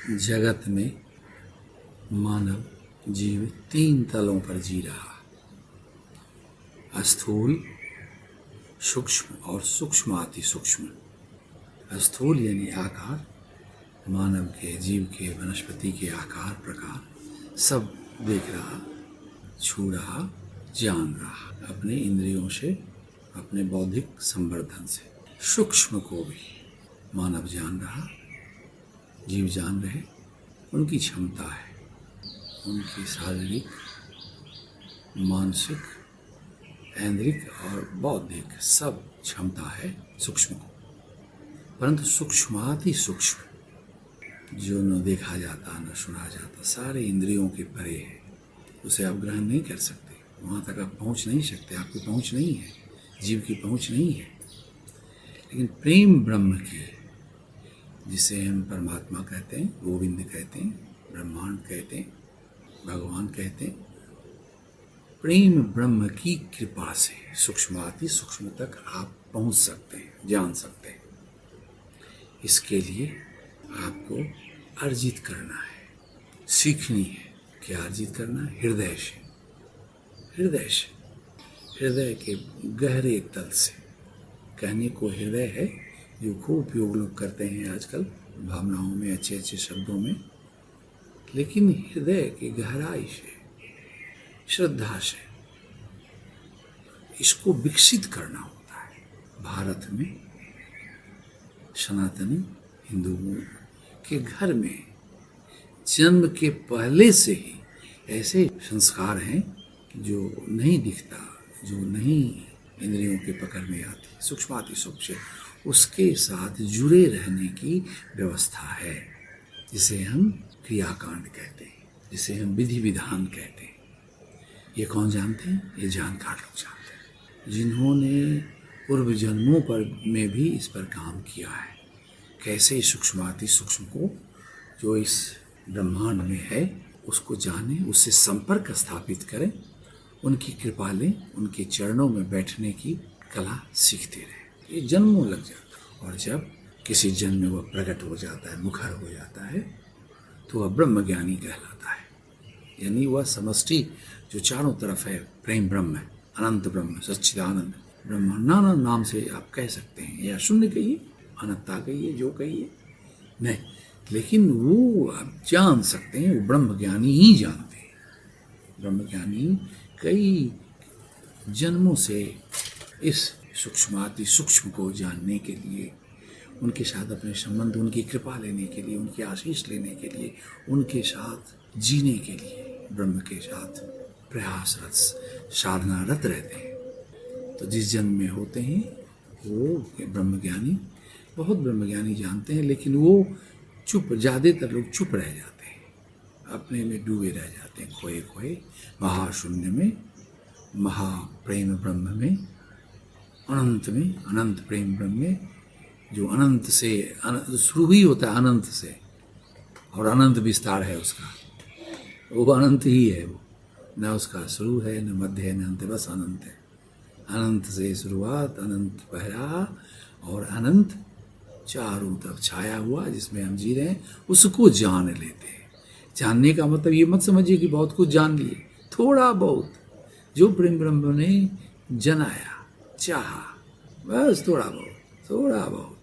जगत में मानव जीव 3 तलों पर जी रहा, स्थूल, सूक्ष्म और सूक्ष्म अति सूक्ष्म। स्थूल यानी आकार, मानव के, जीव के, वनस्पति के आकार प्रकार सब देख रहा, छू रहा, जान रहा अपने इंद्रियों से, अपने बौद्धिक संवर्धन से। सूक्ष्म को भी मानव जान रहा, जीव जान रहे, उनकी क्षमता है, उनकी शारीरिक, मानसिक, ऐन्द्रिक और बौद्धिक सब क्षमता है सूक्ष्म को। परंतु सूक्ष्माति सूक्ष्म जो न देखा जाता, न सुना जाता, सारे इंद्रियों के परे है, उसे आप ग्रहण नहीं कर सकते, वहाँ तक आप पहुँच नहीं सकते, आपकी पहुँच नहीं है, जीव की पहुँच नहीं है। लेकिन प्रेम ब्रह्म की, जिसे हम परमात्मा कहते हैं, गोविंद कहते हैं, ब्रह्मांड कहते हैं, भगवान कहते हैं, प्रेम ब्रह्म की कृपा से सूक्ष्माति सूक्ष्म तक आप पहुंच सकते हैं, जान सकते हैं। इसके लिए आपको अर्जित करना है, सीखनी है। क्या अर्जित करना है? हृदय से, हृदय से, हृदय के गहरे तल से। कहने को हृदय है, जो खूब उपयोग लोग करते हैं आजकल भावनाओं में, अच्छे अच्छे शब्दों में, लेकिन हृदय की गहराई से, श्रद्धा से इसको विकसित करना होता है। भारत में सनातनी हिंदुओं के घर में जन्म के पहले से ही ऐसे संस्कार हैं जो नहीं दिखता, जो नहीं इंद्रियों के पकड़ में आती, सूक्ष्माति सूक्ष्म उसके साथ जुड़े रहने की व्यवस्था है, जिसे हम क्रियाकांड कहते हैं, जिसे हम विधि विधान कहते हैं। ये कौन जानते हैं? ये जानकार लोग जानते हैं, जिन्होंने पूर्व जन्मों पर में भी इस पर काम किया है। कैसे सूक्ष्माति सूक्ष्म को, जो इस ब्रह्मांड में है, उसको जाने, उससे संपर्क स्थापित करें, उनकी कृपा लें, उनके चरणों में बैठने की कला सीखते रहें। ये जन्मों लग जाता है, और जब किसी जन्म में वह प्रकट हो जाता है, मुखर हो जाता है, तो वह ब्रह्मज्ञानी कहलाता है। यानी वह समष्टि जो चारों तरफ है, प्रेम ब्रह्म है, अनंत ब्रह्म, सच्चिदानंद ब्रह्म, नाना नाम से आप कह सकते हैं, या शून्य कहिए, अनंता कहिए, जो कहिए, नहीं, लेकिन वो आप जान सकते हैं, वो ब्रह्मज्ञानी ही जानते हैं। ब्रह्मज्ञानी कई जन्मों से इस सूक्ष्माति सूक्ष्म को जानने के लिए, उनके साथ अपने संबंध, उनकी कृपा लेने के लिए, उनकी आशीष लेने के लिए, उनके साथ जीने के लिए ब्रह्म के साथ प्रयासरत, साधनारत रहते हैं। तो जिस जन्म में होते हैं वो ब्रह्मज्ञानी, बहुत ब्रह्मज्ञानी जानते हैं, लेकिन वो चुप, ज़्यादातर लोग चुप रह जाते हैं, अपने में डूबे रह जाते हैं, खोए खोए महाशून्य में, महाप्रेम ब्रह्म में, अनंत में, अनंत प्रेम ब्रह्म में, जो अनंत से शुरू ही होता है, अनंत से, और अनंत विस्तार है उसका, वो अनंत ही है, वो न उसका शुरू है, न मध्य है, न अंत, बस अनंत है। अनंत से शुरुआत, अनंत पहला, और अनंत चारों तरफ छाया हुआ, जिसमें हम जी रहे हैं, उसको जान लेते हैं। जानने का मतलब ये मत समझिए कि बहुत कुछ जान लिए, थोड़ा बहुत जो प्रेम ब्रह्म ने जनाया, चाहा, बस थोड़ा बहुत, थोड़ा बहुत।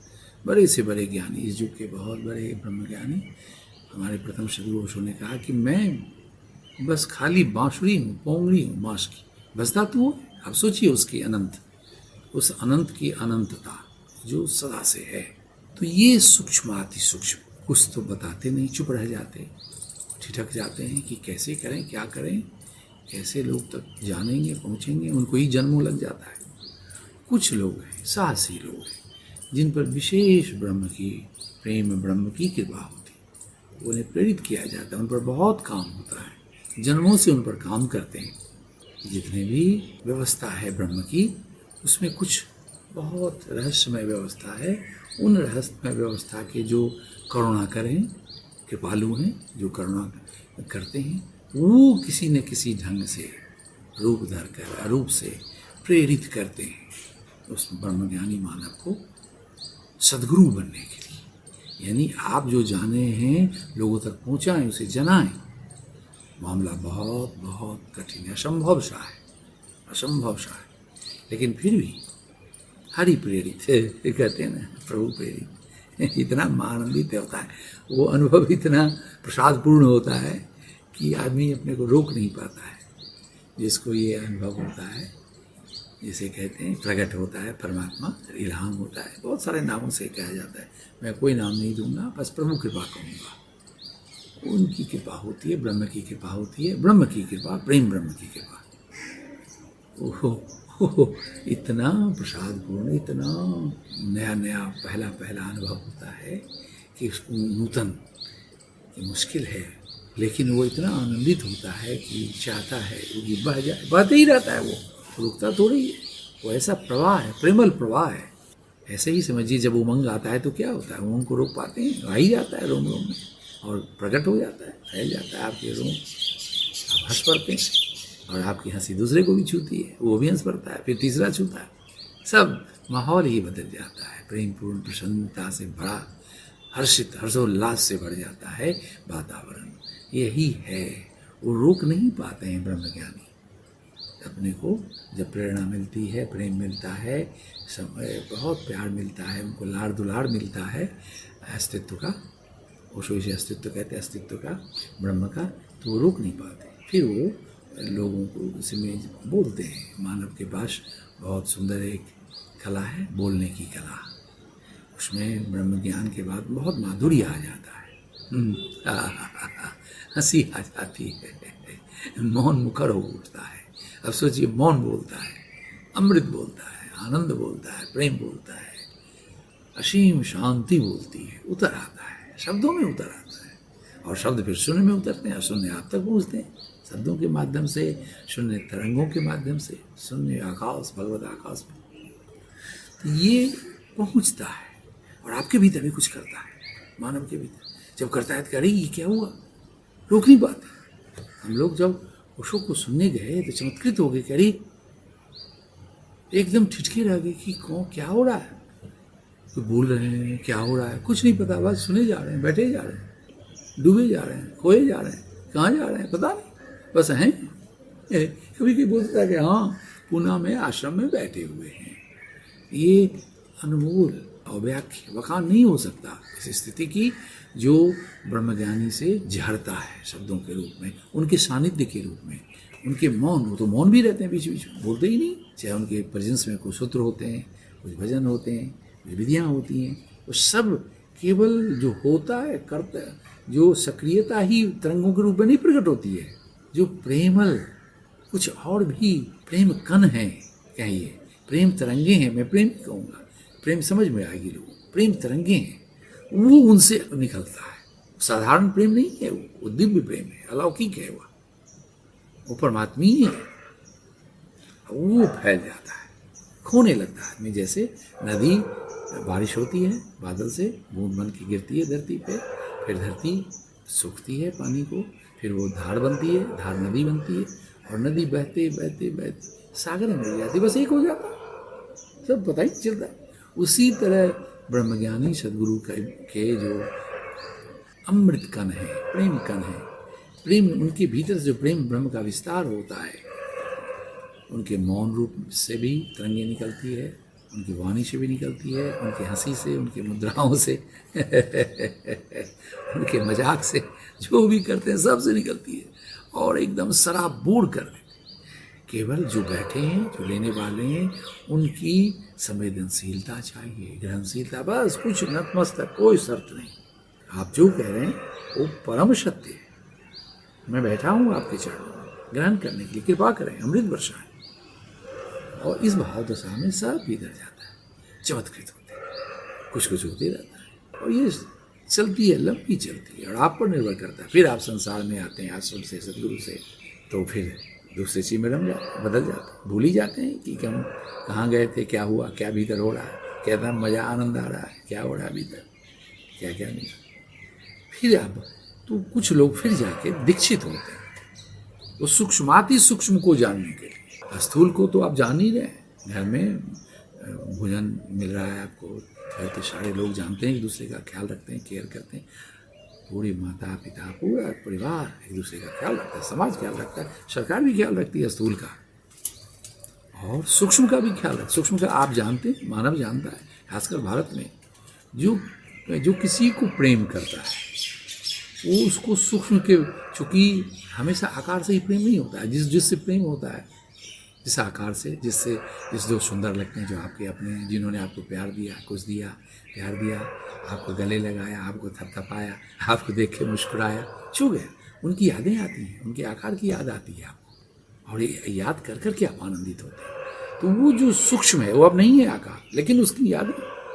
बड़े से बड़े ज्ञानी, इस युग के बहुत बड़े ब्रह्मज्ञानी, हमारे प्रथम सदगुरु ओशो ने कहा कि मैं बस खाली बांसुरी हूँ, पोंगड़ी हूँ बांस की, बस धातु हो। आप सोचिए उसकी अनंत, उस अनंत की अनंतता जो सदा से है। तो ये सूक्ष्माति सूक्ष्म कुछ तो बताते नहीं, चुप रह जाते, ठिठक जाते हैं कि कैसे करें, क्या करें, कैसे लोग तक जानेंगे, पहुँचेंगे, उनको ही जन्मों लग जाता है। कुछ लोग हैं, साहसी लोग हैं, जिन पर विशेष ब्रह्म की, प्रेम ब्रह्म की कृपा होती है, उन्हें प्रेरित किया जाता है, उन पर बहुत काम होता है, जन्मों से उन पर काम करते हैं। जितने भी व्यवस्था है ब्रह्म की, उसमें कुछ बहुत रहस्यमय व्यवस्था है। उन रहस्यमय व्यवस्था के जो करुणा करें, कृपालु हैं, जो करुणा करते हैं, वो किसी न किसी ढंग से रूप धर कर, अरूप से प्रेरित करते हैं उस ब्रह्मज्ञानी मानव को सद्गुरु बनने के लिए। यानी आप जो जाने हैं लोगों तक पहुंचाएं, उसे जनाएं। मामला बहुत बहुत कठिन है, असंभव सा है, असंभव सा है। लेकिन फिर भी हरि प्रेरित कहते हैं ना, प्रभु प्रेरित इतना आनंदित होता है, वो अनुभव इतना प्रसादपूर्ण होता है कि आदमी अपने को रोक नहीं पाता है। जिसको ये अनुभव होता है, जिसे कहते हैं प्रकट होता है परमात्मा, इल्हाम होता है, बहुत सारे नामों से कहा जाता है, मैं कोई नाम नहीं दूंगा, बस प्रभु कृपा कहूँगा। उनकी कृपा होती है, ब्रह्म की कृपा होती है, ब्रह्म की कृपा, प्रेम ब्रह्म की कृपा। ओहो, इतना प्रसादपूर्ण, इतना नया नया पहला पहला अनुभव होता है कि उसको नूतन कि मुश्किल है, लेकिन वो इतना आनंदित होता है कि चाहता है कि बह जाए, बहते ही रहता है, वो रुकता थोड़ी है। वो ऐसा प्रवाह है, प्रेमल प्रवाह है। ऐसे ही समझिए, जब उमंग आता है तो क्या होता है, उमंग को रोक पाते हैं, आ ही जाता है रोम रोम में और प्रकट हो जाता है, फैल जाता है आपके रोम, आप हंस पड़ते हैं और आपकी हंसी दूसरे को भी छूती है, वो भी हंस पड़ता है, फिर तीसरा छूता है, सब माहौल ही बदल जाता है, प्रेम पूर्ण प्रसन्नता से भरा, हर्षित हर्षोल्लास से भर जाता है वातावरण। यही है, वो रोक नहीं पाते हैं ब्रह्मज्ञानी अपने को। जब प्रेरणा मिलती है, प्रेम मिलता है, समय बहुत प्यार मिलता है, उनको लाड़ दुलार मिलता है अस्तित्व का, ओशो इसे अस्तित्व कहते हैं, अस्तित्व का, ब्रह्म का, तो वो रोक नहीं पाते। फिर वो लोगों को इसमें बोलते हैं। मानव के पास बहुत सुंदर एक कला है, बोलने की कला, उसमें ब्रह्म ज्ञान के बाद बहुत माधुर्य आ जाता है, हंसी आ जाती है, मौन मुखर हो उठता है। अब सोचिए, मौन बोलता है, अमृत बोलता है, आनंद बोलता है, प्रेम बोलता है, असीम शांति बोलती है, उतर आता है, शब्दों में उतर आता है, और शब्द फिर शून्य में उतरते हैं, और शून्य आप तक पहुँचते हैं शब्दों के माध्यम से, शून्य तरंगों के माध्यम से, शून्य आकाश, भगवत आकाश में। तो ये पहुँचता है और आपके भीतर भी कुछ करता है, मानव के भीतर जब करता है तो अरे ये क्या हुआ, रोक नहीं पाते। हम लोग जब ओशो को सुनने गए तो चमत्कृत हो गए, कह रही एकदम ठिठके रह गए कि कौन क्या हो रहा है, तो बोल रहे हैं क्या हो रहा है, कुछ नहीं पता, बस सुने जा रहे हैं, बैठे जा रहे हैं, डूबे जा रहे हैं, खोए जा रहे हैं, कहाँ जा रहे हैं पता नहीं, बस हैं। कभी कभी बोलता है कि हाँ पूना में आश्रम में बैठे हुए हैं। ये अनमोल अव्याख्या वखान नहीं हो सकता इस स्थिति की, जो ब्रह्मज्ञानी से झरता है शब्दों के रूप में, उनके सानिध्य के रूप में, उनके मौन, वो तो मौन भी रहते हैं, बीच बीच में बोलते ही नहीं, चाहे उनके प्रेजेंस में कुछ सूत्र होते हैं, कुछ भजन होते हैं, कुछ विधियाँ होती हैं, वो सब केवल जो होता है करता है, जो सक्रियता ही तरंगों के रूप में नहीं प्रकट होती है, जो प्रेमल कुछ और भी प्रेम कण है, कहिए प्रेम तरंगे हैं, मैं प्रेम कहूँगा, प्रेम समझ में आएगी लोगों, प्रेम तरंगे हैं, वो उनसे निकलता है। साधारण प्रेम नहीं है, वो दिव्य प्रेम है, अलौकिक है, वो परमात्मीय है, वो फैल जाता है, खोने लगता है आदमी। जैसे नदी, बारिश होती है, बादल से बूंद बन के गिरती है धरती पे, फिर धरती सूखती है पानी को, फिर वो धार बनती है, धार नदी बनती है, और नदी बहते बहते बहते सागर में मिल जाती, बस एक हो जाता, सब पता ही नहीं चलता। उसी तरह ब्रह्मज्ञानी सदगुरु के जो अमृत कण है, प्रेम कण है, प्रेम उनके भीतर से जो प्रेम ब्रह्म का विस्तार होता है, उनके मौन रूप से भी तरंगे निकलती है, उनकी वाणी से भी निकलती है, उनकी हंसी से, उनकी मुद्राओं से उनके मजाक से, जो भी करते हैं सब से निकलती है, और एकदम सराबोर कर देते। केवल जो बैठे हैं, जो लेने वाले हैं, उनकी संवेदनशीलता चाहिए, ग्रहणशीलता, बस कुछ नतमस्तक, कोई शर्त नहीं। आप जो कह रहे हैं वो परम सत्य है, मैं बैठा हूँ आपके चरणों में, ग्रहण करने के लिए कृपा करें, अमृत वर्षाएं। और इस भाव दशा में सब भीतर जाता है, चमत्कृत होते हैं, कुछ कुछ होते रहता है, और ये चलती है, लंबी चलती है, और आप पर निर्भर करता है। फिर आप संसार में आते हैं आश्रम से, सदगुरु से, तो फिर दूसरे चीज में बदल जाते हैं, भूल ही जाते हैं कि हम कहाँ गए थे, क्या हुआ, क्या भीतर हो रहा है, कैसा मजा आनंद आ रहा है, क्या हो रहा है भीतर, क्या क्या नहीं। फिर अब तो कुछ लोग फिर जाके दीक्षित होते हैं, वो सूक्ष्माति सूक्ष्म को जानने के लिए। स्थूल को तो आप जान ही रहे हैं, घर में भोजन मिल रहा है आपको, घर के सारे लोग जानते हैं, एक दूसरे का ख्याल रखते हैं, केयर करते हैं। पूरी माता पिता पूरा परिवार एक दूसरे का ख्याल रखता है, समाज ख्याल रखता है, सरकार भी ख्याल रखती है स्थूल का, और सूक्ष्म का भी ख्याल रखता है। सूक्ष्म का आप जानते हैं, मानव जानता है, खासकर भारत में जो किसी को प्रेम करता है वो उसको सूक्ष्म के, चूंकि हमेशा आकार से ही प्रेम नहीं होता है, जिससे प्रेम होता है, जिस आकार से, जिस जो सुंदर लगते हैं, जो आपके अपने हैं, जिन्होंने आपको प्यार दिया, कुछ दिया, प्यार दिया, आपको गले लगाया, आपको थपथपाया, आपको देख के मुस्कुराया, छू गया, उनकी यादें आती हैं, उनके आकार की याद आती है आपको, और ये याद कर करके आप आनंदित होते हैं। तो वो जो सूक्ष्म है वो अब नहीं है आकार, लेकिन उसकी यादें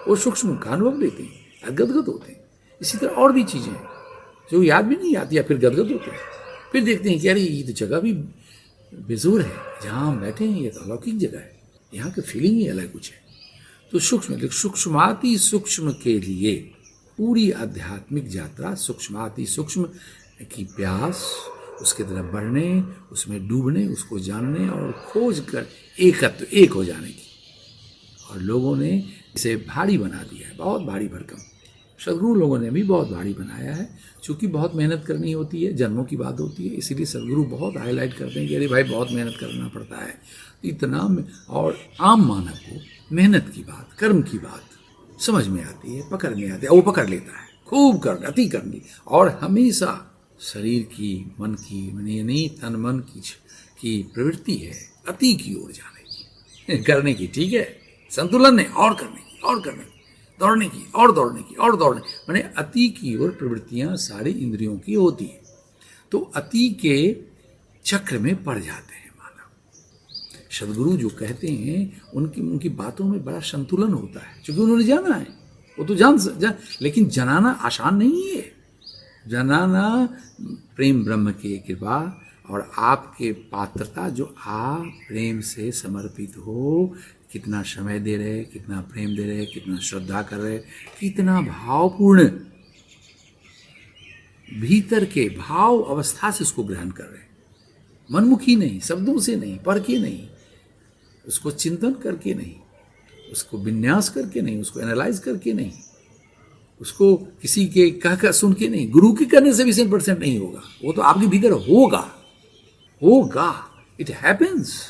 वो सूक्ष्म का अनुभव लेते हैं, गदगद होते हैं। इसी तरह और भी चीज़ें हैं जो याद भी नहीं आती, या फिर गदगद होते हैं, फिर देखते हैं कि अरे ये तो जगह भी बेजोर है, जहाँ हम बैठे हैं ये तो अलौकिक जगह है, यहाँ की फीलिंग ही अलग कुछ है। तो सूक्ष्माति सूक्ष्म के लिए पूरी आध्यात्मिक यात्रा, सूक्ष्माति सूक्ष्म की प्यास, उसके तरफ बढ़ने, उसमें डूबने, उसको जानने और खोज कर एक हो जाने की। और लोगों ने इसे भारी बना दिया है, बहुत भारी भरकम। सदगुरु लोगों ने भी बहुत भारी बनाया है, चूँकि बहुत मेहनत करनी होती है, जन्मों की बात होती है, इसीलिए सदगुरु बहुत हाईलाइट करते हैं कि अरे भाई बहुत मेहनत करना पड़ता है इतना। और आम मानव को मेहनत की बात, कर्म की बात समझ में आती है, पकड़ में आती है, वो पकड़ लेता है, खूब कर अति करनी, और हमेशा शरीर की, मन की, नहीं तन मन की प्रवृत्ति है अति की ओर जाने की, करने की, ठीक है, संतुलन है, और करने की, और करने की, दौड़ने की, और दौड़ने की, और दौड़ने, माने अति की ओर प्रवृत्तियां सारी इंद्रियों की होती है। तो अति के चक्र में पड़ जाते हैं मानव। सदगुरु जो कहते हैं उनकी बातों में बड़ा संतुलन होता है, क्योंकि उन्होंने जाना है, वो तो जान लेकिन जनाना आसान नहीं है। जनाना प्रेम ब्रह्म की कृपा और आपके पात्रता, जो आप प्रेम से समर्पित हो, कितना समय दे रहे, कितना प्रेम दे रहे, कितना श्रद्धा कर रहे, कितना भावपूर्ण भीतर के भाव अवस्था से उसको ग्रहण कर रहे, मनमुखी नहीं, शब्दों से नहीं, पढ़ के नहीं, उसको चिंतन करके नहीं, उसको विन्यास करके नहीं, उसको एनालाइज करके नहीं, उसको किसी के कह सुन के नहीं, गुरु के करने से भी 100% नहीं होगा, वो तो आपके भीतर होगा, इट हैपेंस।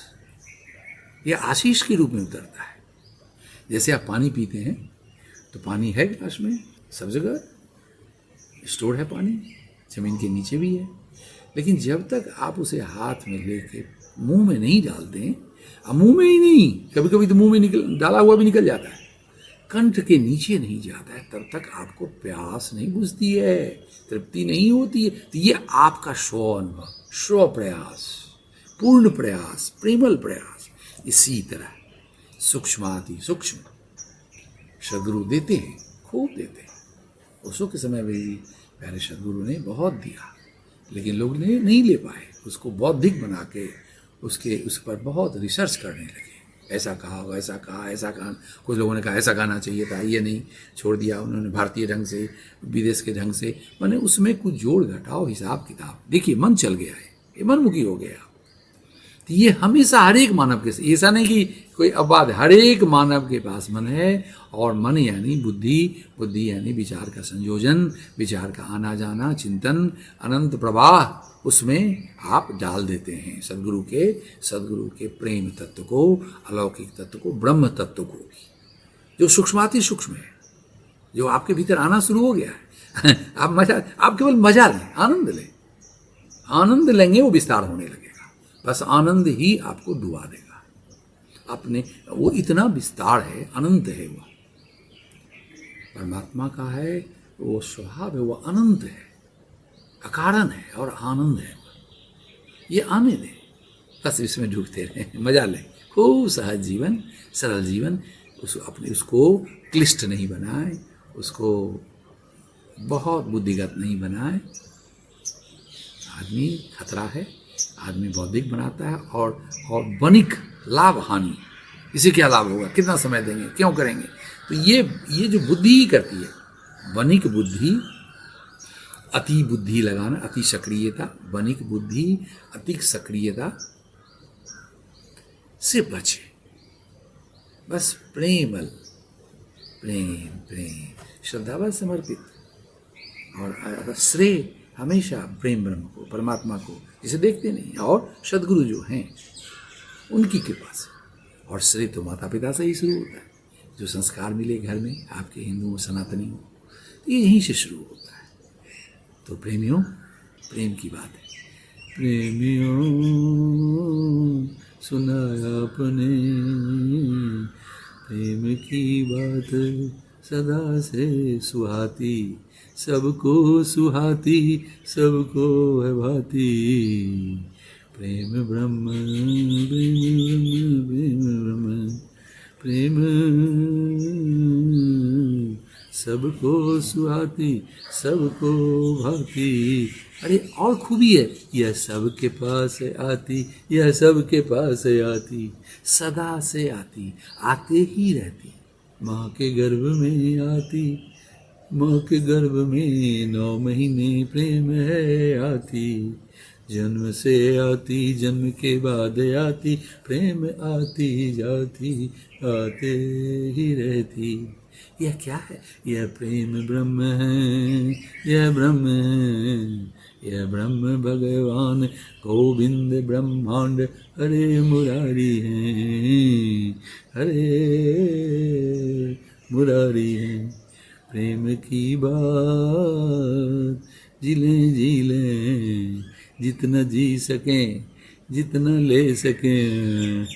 यह आशीष के रूप में उतरता है। जैसे आप पानी पीते हैं तो पानी है गिलास में, सब जगह स्टोर है पानी, जमीन के नीचे भी है, लेकिन जब तक आप उसे हाथ में लेके मुंह में नहीं डालते हैं, मुंह में ही नहीं, कभी कभी तो मुंह में डाला हुआ भी निकल जाता है, कंठ के नीचे नहीं जाता है, तब तक आपको प्यास नहीं बुझती है, तृप्ति नहीं होती है। तो ये आपका स्व अनुभव, स्व प्रयास, पूर्ण प्रयास, प्रेमल प्रयास। इसी तरह सूक्ष्माति सूक्ष्म सदगुरु देते हैं, खूब देते हैं। उसों के समय में भी प्यारे सदगुरु ने बहुत दिया, लेकिन लोग नहीं ले पाए, उसको बौद्धिक बना के उस पर बहुत रिसर्च करने लगे, ऐसा कहा, वैसा कहा, ऐसा कहा। कुछ लोगों ने कहा ऐसा गाना चाहिए था, ये नहीं, छोड़ दिया उन्होंने भारतीय ढंग से, विदेश के ढंग से, माने उसमें कुछ जोड़ घटाओ, हिसाब किताब, देखिए मन चल गया है, ये मनमुखी हो गया। तो ये हमेशा हर एक मानव के, ऐसा नहीं कि कोई अपवाद, हर एक मानव के पास मन है, और मन यानी बुद्धि, बुद्धि यानी विचार का संयोजन, विचार का आना जाना, चिंतन, अनंत प्रवाह, उसमें आप डाल देते हैं सदगुरु के प्रेम तत्व को, अलौकिक तत्व को, ब्रह्म तत्व को भी, जो सूक्ष्माति सूक्ष्म है, जो आपके भीतर आना शुरू हो गया है। आप केवल मजा लें, आनंद लें, आनंद लेंगे, वो विस्तार होने लगेगा। बस आनंद ही आपको डुबा देगा अपने, वो इतना विस्तार है, अनंत है, वो परमात्मा का है, वो स्वभाव है, वो अनंत है, अकारण है और आनंद है। ये आने दें, बस इसमें डूबते रहें, मजा लें, खूब सहज जीवन, सरल जीवन, उसको क्लिष्ट नहीं बनाए, उसको बहुत बुद्धिगत नहीं बनाए। आदमी खतरा है, आदमी बौद्धिक बनाता है, और वनिक लाभ हानि, इसे क्या लाभ होगा, कितना समय देंगे, क्यों करेंगे। तो ये जो बुद्धि ही करती है, वनिक बुद्धि, अति बुद्धि लगाना, अति सक्रियता, वनिक बुद्धि, अति सक्रियता से बचे। बस प्रेम प्रेम श्रद्धावान समर्पित। और श्रेय हमेशा प्रेम ब्रह्म को, परमात्मा को, जिसे देखते नहीं, और सदगुरु जो हैं उनकी कृपा से। और श्रेय तो माता पिता से ही शुरू होता है। जो संस्कार मिले घर में, आपके हिंदू सनातनी हो, तो ये यहीं से शुरू होता है। तो प्रेमियों, प्रेम की बात है। प्रेमियों सुनाया आपने प्रेम की बात, सदा से सुहाती, सबको सुहाती, सबको है भाती। प्रेम ब्रह्म प्रेम ब्रह्म प्रेम सबको सुहाती, सबको भाती। अरे और खूबी है, यह सबके पास आती, यह सबके पास आती, सदा से आती, आते ही रहती। माँ के गर्भ में आती, माँ के गर्भ में 9 महीने प्रेम है आती। जन्म से आती, जन्म के बाद आती, प्रेम आती जाती, आते ही रहती। यह क्या है? यह प्रेम ब्रह्म है, यह ब्रह्म है, यह ब्रह्म भगवान गोविंद ब्रह्मांड हरे मुरारी हैं, हरे मुरारी हैं। प्रेम की बात जिलें जिलें, जितना जी सकें, जितना ले सकें,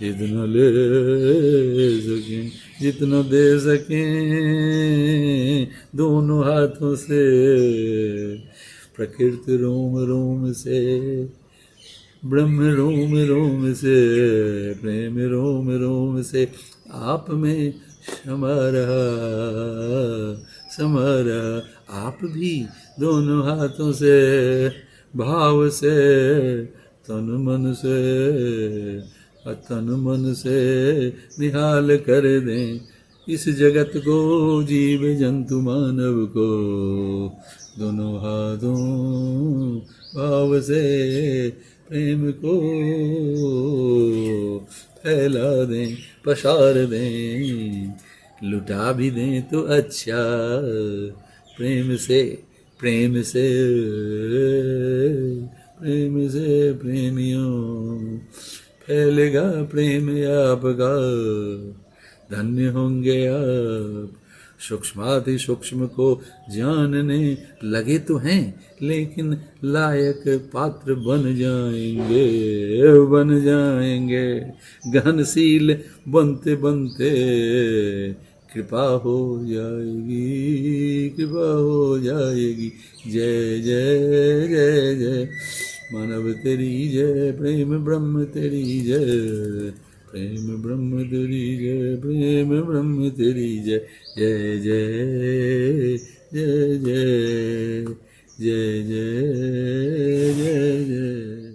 जितना ले सकें, जितना दे सकें, दोनों हाथों से। प्रकृति रोम रोम से, ब्रह्म रोम रोम से, प्रेम रोम रोम से आप में समा रहा, समा रहा। आप भी दोनों हाथों से, भाव से, तन मन से, तन मन से निहाल कर दें इस जगत को, जीव जंतु मानव को। दोनों हाथों भाव से प्रेम को फैला दें, पसार दें, लुटा भी दें तो अच्छा। प्रेम से, प्रेम से, प्रेम से प्रेमियों फैलेगा प्रेम आपका, धन्य होंगे आप। सूक्ष्माति सूक्ष्म को जानने लगे तो हैं, लेकिन लायक पात्र बन जाएंगे, बन जाएंगे। गहनशील बनते बनते कृपा हो जाएगी, कृपा हो जाएगी। जय जय जय जय मानव तेरी जय, प्रेम ब्रह्म तेरी जय, प्रेम ब्रह्म तेरी जय, प्रेम ब्रह्म तेरी जय। जय जय जय जय जय जय जय जय।